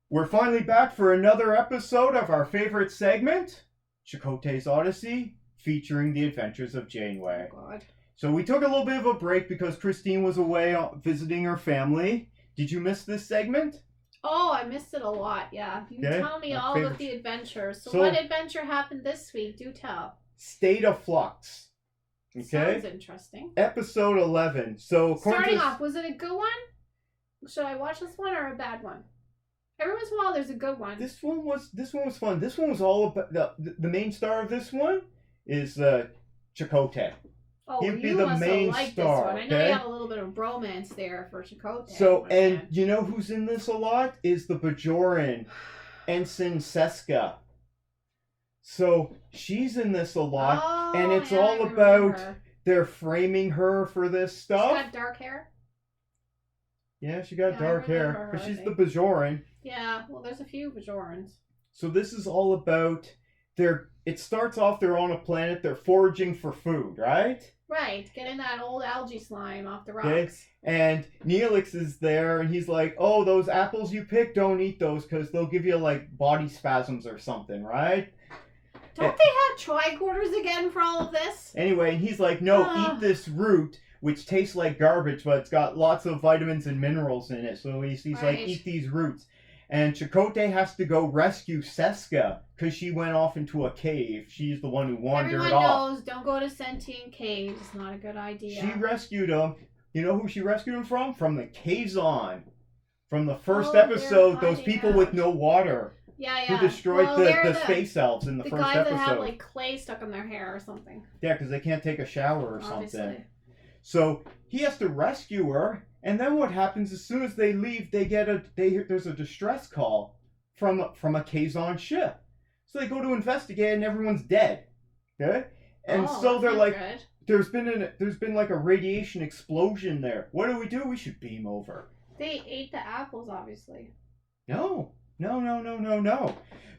We're finally back for another episode of our favorite segment, Chakotay's Odyssey, featuring the adventures of Janeway. Oh, God. So we took a little bit of a break because Christine was away visiting her family. Did you miss this segment? Oh, I missed it a lot, yeah. You Okay. tell me My all favorite- about the adventures. So, So- what adventure happened this week? Do tell. State of Flux. Okay. Sounds interesting. Episode 11. So according Starting to off, was it a good one? Should I watch this one or a bad one? Every once in a while, there's a good one. This one was fun. This one was all about the main star of this one is Chakotay. Oh, he'd be you the must main have liked star, this one. I know okay? you have a little bit of bromance there for Chakotay. So, but, and man. you know who's in this a lot? Is the Bajoran, Ensign Seska. So, she's in this a lot, Oh, and it's yeah, I all remember about her. they're framing her for this She's stuff. got dark hair? Yeah, she got Yeah, I dark hair, remember her, but I she's the think. Bajoran. Yeah, well, there's a few Bajorans. So this is all about it starts off they're on a planet, they're foraging for food, right? Right, getting that old algae slime off the rocks. Okay. And Neelix is there, and he's like, "Oh, those apples you picked, don't eat those, because they'll give you, like, body spasms or something, right?" Don't they have tricorders again for all of this? Anyway, and he's like, "No, Ah. eat this root, which tastes like garbage, but it's got lots of vitamins and minerals in it." So he's like, Right. "Eat these roots." And Chakotay has to go rescue Seska, because she went off into a cave. She's the one who wandered Everyone off. knows, don't go to sentient caves. It's not a good idea. She rescued him. You know who she rescued him from? From the Kazon. From the first Oh, they're episode, those hiding people out. with no water. yeah. Who destroyed Well, the they're space elves in the the first guys episode. that have like clay stuck in their hair or something. Yeah, because they can't take a shower or Obviously. something. So he has to rescue her, and then what happens as soon as they leave? There's a distress call from a Kazon ship. So they go to investigate, and everyone's dead. Okay, and Oh, so that's they're not like, good. there's been like a radiation explosion there. What do? We should beam over. They ate the apples, obviously. No.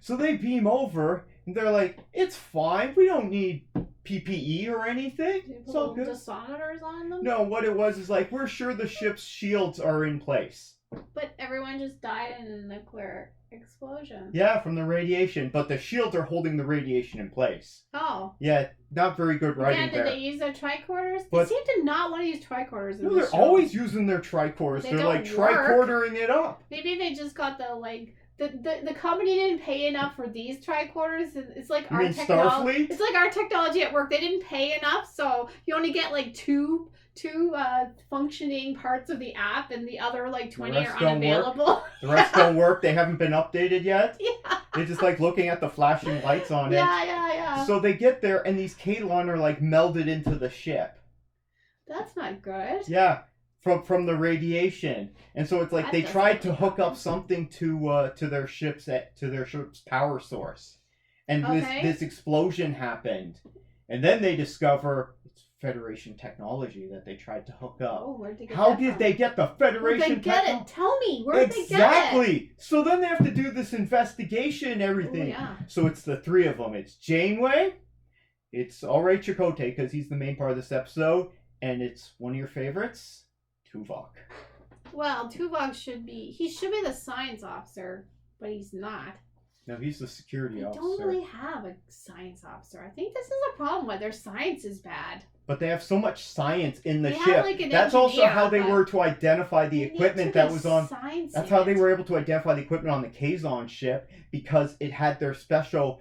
So they beam over, and they're like, "It's fine. We don't need PPE or anything. They put It's all little good." dosimeters on them. No, what it was is like, we're sure the ship's shields are in place. But everyone just died in a nuclear explosion. Yeah, from the radiation, but the shields are holding the radiation in place. Oh. Yeah, not very good writing Again, did there. they use their tricorders? But- They seem to not want to use tricorders in No, this they're show. always using their tricorders. They They're like don't work. tricordering it up. Maybe they just got the like the company didn't pay enough for these tricorders. It's like You our mean technology. Starfleet? It's like our technology at work. They didn't pay enough, so you only get like two functioning parts of the app, and the other like 20 rest are don't work? unavailable. The rest don't work. They haven't been updated yet. Yeah. They're just like looking at the flashing lights on it. Yeah. So they get there, and these Kalon are like melded into the ship. That's not good. Yeah, from the radiation, and so it's like That they doesn't tried to really hook up happen. something to their ship's power source, and Okay. this explosion happened, and then they discover it's Federation technology that they tried to hook up. Oh, where'd they get How that did from? they get the Where'd Federation they get techno- it? Tell me. Where'd they get it? Exactly. So then they have to do this investigation and everything. Oh, yeah. So it's the three of them. It's Janeway. It's alright Chakotay because he's the main part of this episode, and it's one of your favorites, Tuvok. Well, Tuvok should be the science officer, but he's not. No, he's the security They officer. don't really have a science officer. I think this is a problem why their science is bad. But they have so much science in the They have, ship. like, an That's also engineer, how they but were to identify the They need equipment to that get was on. science That's in how they it. were able to identify the equipment on the Kazon ship because it had their special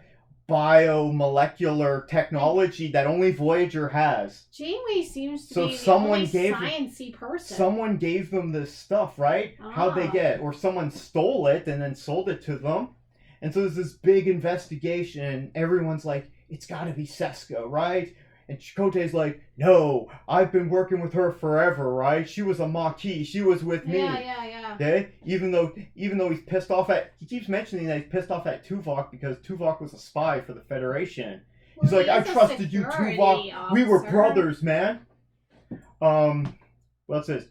biomolecular technology that only Voyager has. Janeway seems to So be the someone only gave- sciencey person. Someone gave them this stuff, right? How'd they Ah. get it? Or someone stole it and then sold it to them. And so there's this big investigation, and everyone's like, it's gotta be Seska, right? And Chakotay's like, no, I've been working with her forever, right? She was a Maquis, she was with me. Yeah. Okay? Even though he's pissed off he keeps mentioning that he's pissed off at Tuvok because Tuvok was a spy for the Federation. He's Well, like, I he's a trusted you, security Tuvok. We were officer. brothers, man. What's this?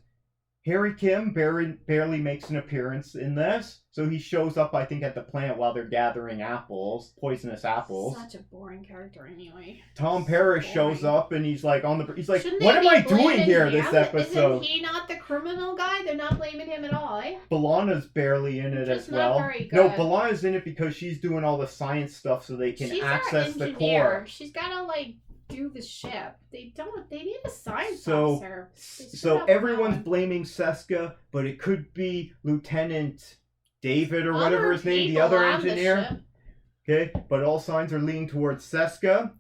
Harry Kim barely makes an appearance in this. So he shows up, I think, at the plant while they're gathering apples, poisonous apples. Such a boring character, anyway. Tom Paris shows up and he's like, Shouldn't what they am I be doing blaming here him? this episode? Isn't he not the criminal guy? They're not blaming him at all, eh? B'Elanna's barely in it Just as well. not very No, good. B'Elanna's in it because she's doing all the science stuff so they can She's access our the engineer. core. She's gotta like do the ship. They need a science So- officer. They should So have everyone's one. blaming Seska, but it could be Lieutenant David or whatever Other his name, the people other on the engineer. ship. Okay, but all signs are leaning towards Seska.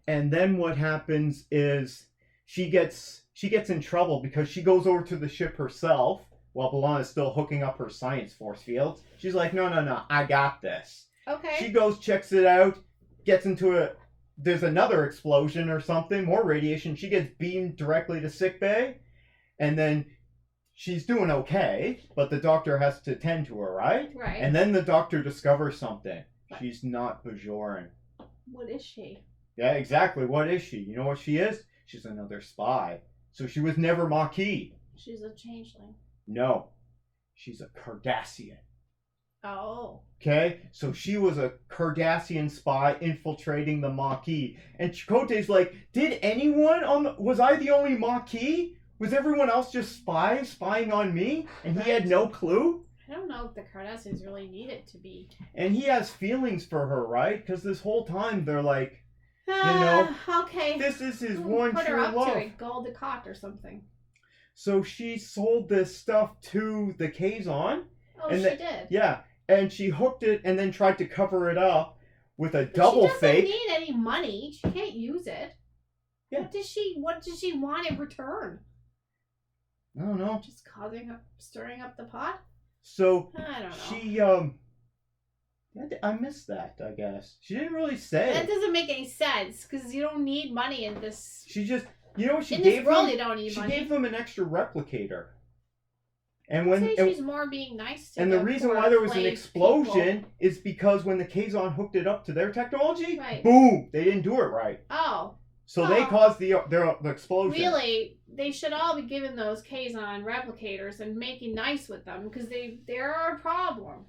And then what happens is she gets in trouble because she goes over to the ship herself while B'Elanna's still hooking up her science force fields. She's like, no, I got this. Okay. She goes, checks it out, gets into there's another explosion or something, more radiation. She gets beamed directly to sickbay, and then she's doing okay, but the doctor has to tend to her, right? Right. And then the doctor discovers something. What? She's not Bajoran. What is she? Yeah, exactly. What is she? You know what she is? She's another spy. So she was never Maquis. She's a changeling. No. She's a Cardassian. Oh. Okay? So she was a Cardassian spy infiltrating the Maquis. And Chakotay's like, did anyone was I the only Maquis? Was everyone else just spying on me? And he had no clue? I don't know if the Cardassians really need it to be. And he has feelings for her, right? Because this whole time they're like, know, okay. this is his We'll one put her true up love. to it, gold cot or something. So she sold this stuff to the Kazon. Oh, And she the- did. Yeah, and she hooked it and then tried to cover it up with a double fake. She doesn't need any money. She can't use it. Yeah. What does she want in return? I don't know. Just stirring up the pot? So I don't know. she I missed that, I guess. She didn't really say. That doesn't make any sense because you don't need money in this. She just, you know what she in gave this world, them? you don't need She money. gave them an extra replicator. And I'd say when she's more being nice to and the reason poor why there was an enslaved explosion people. is because when the Kazon hooked it up to their technology, Right. boom, they didn't do it right. Oh, So they Oh. caused the explosion. really? They should all be giving those Kazon replicators and making nice with them because they're a problem.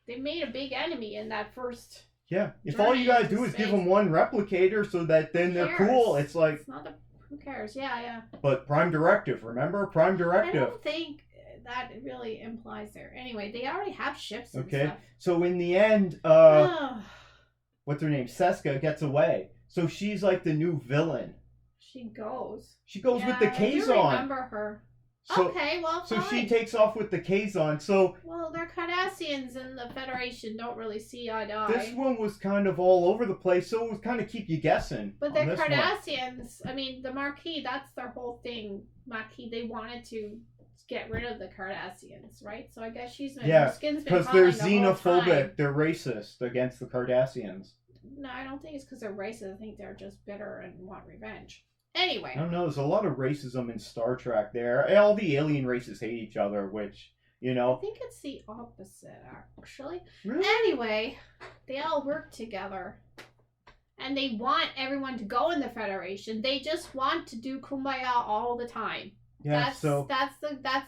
They made a big enemy in that first. Yeah. If all you guys do is give them one replicator so that then Who they're cares? cool, it's like, It's not who cares? Yeah. but Prime Directive, remember? Prime I Directive. don't think that really implies there. Anyway, they already have ships and Okay. stuff. So in the end, Oh, what's her name? Seska gets away. So she's like the new villain. she goes. She goes with the I do Kazon. remember her. So, Okay, well, so fine. she takes off with the Kazon. So Well, they're Cardassians and the Federation don't really see eye to this eye. one was kind of all over the place. So it was kind of keep you guessing. But on they're this one. Cardassians. I mean, the Maquis, that's their whole thing. Maquis, they wanted to get rid of the Cardassians, right? So I guess Yeah, her skin's been Because they're crawling the whole xenophobic. time. They're racist against the Cardassians. No, I don't think it's because they're racist. I think they're just bitter and want revenge. Anyway. I don't know. There's a lot of racism in Star Trek there. All the alien races hate each other, which, you I know. think it's the opposite, actually. Really? Anyway, they all work together. And they want everyone to go in the Federation. They just want to do kumbaya all the time. Yeah, That's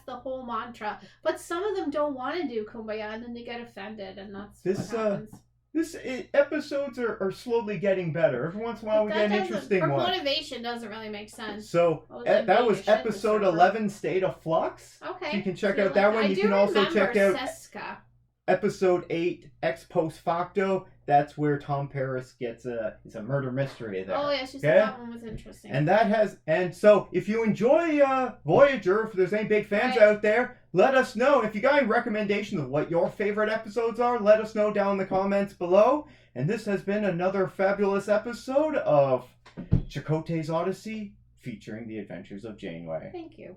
the whole mantra. But some of them don't want to do kumbaya and then they get offended and that's what happens. Episodes are slowly getting better. Every once in a while we get an interesting her one. motivation doesn't really make sense. So Other than that being was a shit episode disturber. 11, State of Flux. Okay. So you can check So out that one. I You do can also check remember out Seska. episode 8, Ex Post Facto. That's where Tom Paris gets it's a murder mystery there. Oh yeah, she Okay? said that one was interesting. And so if you enjoy Voyager, if there's any big fans Right. out there, let us know. If you got any recommendations of what your favorite episodes are, let us know down in the comments below. And this has been another fabulous episode of Chakotay's Odyssey, featuring the adventures of Janeway. Thank you.